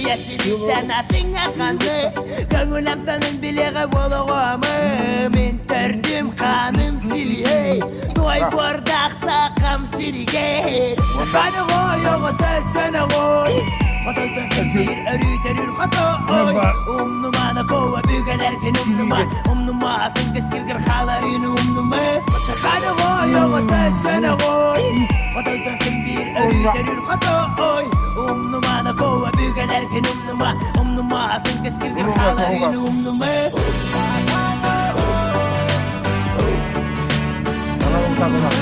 Yesilikten atınga kandı Köngülemtanın bileği bolağımı Men tördüm kanım silye Toy bordak sakam silge Sakanı koy oğuta sana koy Kotoydan bir örü terür kotoy Umnumana kova bügelerken Umnuma atın keskirgir halarin umnuma Sakanı koy oğuta sana koy Kotoydan bir örü terür kotoy Umnumana kova bügelerken Umnuma atın keskirgir halarin umnuma Bana